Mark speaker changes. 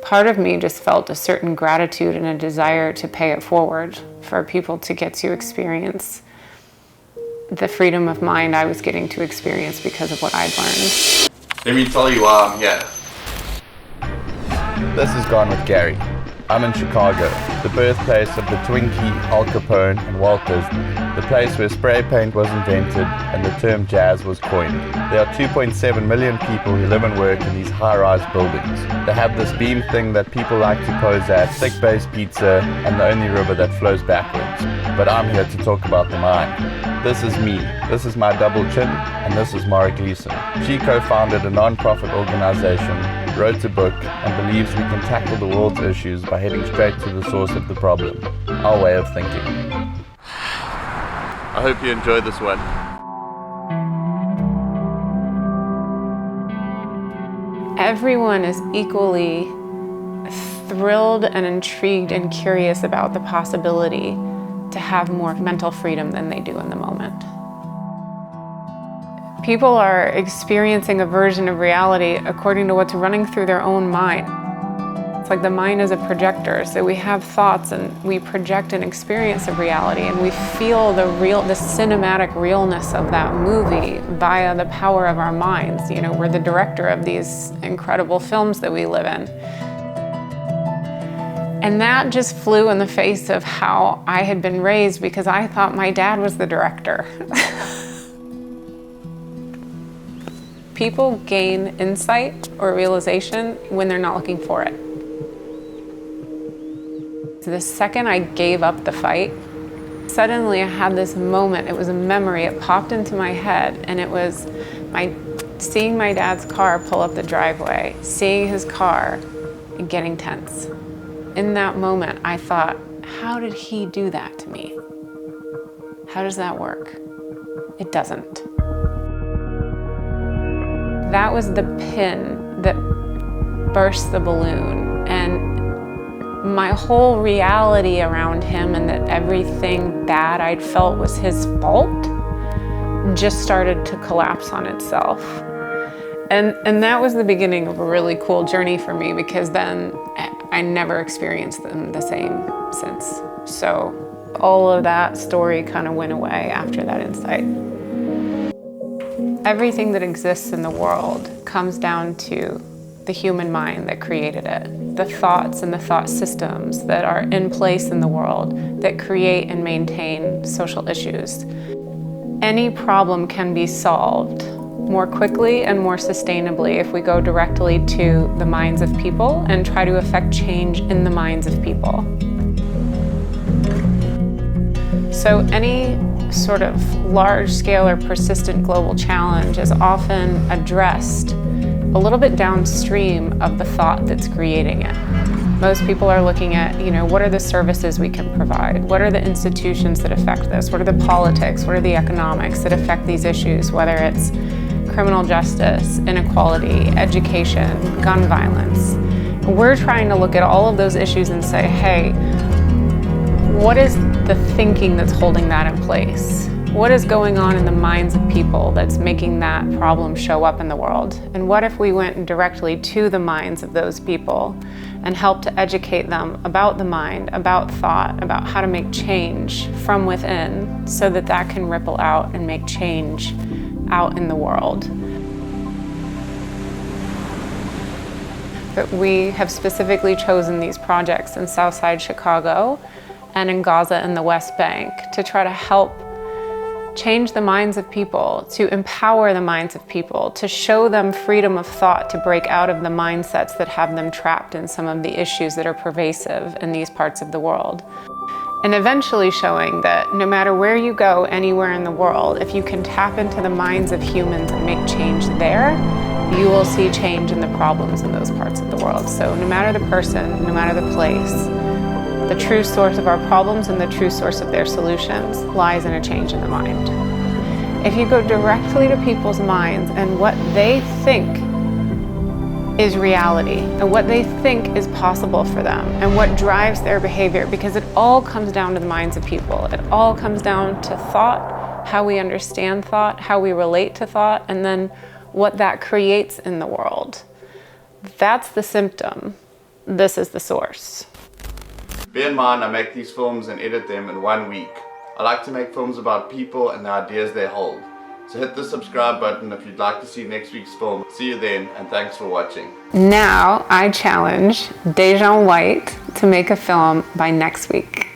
Speaker 1: Part of me just felt a certain gratitude and a desire to pay it forward for people to get to experience the freedom of mind I was getting to experience because of what I'd learned.
Speaker 2: Let me tell you why I'm here.
Speaker 3: This is Gone with Gary. I'm in Chicago, the birthplace of the Twinkie, Al Capone, and Walt Disney, the place where spray paint was invented and the term jazz was coined. There are 2.7 million people who live and work in these high-rise buildings. They have this beam thing that people like to pose at, thick base pizza, and the only river that flows backwards. But I'm here to talk about the mind. This is me, this is my double chin, and this is Gleason. She co-founded a non-profit organization, wrote a book, and believes we can tackle the world's issues by heading straight to the source of the problem, our way of thinking. I hope you enjoyed this one.
Speaker 1: Everyone is equally thrilled and intrigued and curious about the possibility to have more mental freedom than they do in the moment. People are experiencing a version of reality according to what's running through their own mind. It's like the mind is a projector, so we have thoughts and we project an experience of reality, and we feel the cinematic realness of that movie via the power of our minds. You know, we're the director of these incredible films that we live in. And that just flew in the face of how I had been raised, because I thought my dad was the director. People gain insight or realization when they're not looking for it. The second I gave up the fight, suddenly I had this moment. It was a memory. It popped into my head, and it was seeing my dad's car pull up the driveway, seeing his car, and getting tense. In that moment, I thought, how did he do that to me? How does that work? It doesn't. That was the pin that burst the balloon, and my whole reality around him and that everything bad I'd felt was his fault just started to collapse on itself. And that was the beginning of a really cool journey for me, because then I never experienced them the same since. So all of that story kind of went away after that insight. Everything that exists in the world comes down to the human mind that created it. The thoughts and the thought systems that are in place in the world that create and maintain social issues. Any problem can be solved more quickly and more sustainably if we go directly to the minds of people and try to affect change in the minds of people. So any sort of large-scale or persistent global challenge is often addressed a little bit downstream of the thought that's creating it. Most people are looking at, what are the services we can provide? What are the institutions that affect this? What are the politics? What are the economics that affect these issues? Whether it's criminal justice, inequality, education, gun violence. We're trying to look at all of those issues and say, hey, what is the thinking that's holding that in place? What is going on in the minds of people that's making that problem show up in the world? And what if we went directly to the minds of those people and helped to educate them about the mind, about thought, about how to make change from within so that that can ripple out and make change out in the world? But we have specifically chosen these projects in Southside Chicago and in Gaza and the West Bank to try to help change the minds of people, to empower the minds of people, to show them freedom of thought, to break out of the mindsets that have them trapped in some of the issues that are pervasive in these parts of the world. And eventually showing that no matter where you go, anywhere in the world, if you can tap into the minds of humans and make change there, you will see change in the problems in those parts of the world. So no matter the person, no matter the place, the true source of our problems and the true source of their solutions lies in a change in the mind. If you go directly to people's minds and what they think is reality and what they think is possible for them and what drives their behavior, because it all comes down to the minds of people. It all comes down to thought, how we understand thought, how we relate to thought, and then what that creates in the world. That's the symptom. this is the source.
Speaker 2: Bear in mind, I make these films and edit them in 1 week. I like to make films about people and the ideas they hold. So hit the subscribe button if you'd like to see next week's film. See you then, and thanks for watching.
Speaker 1: Now I challenge Dejan White to make a film by next week.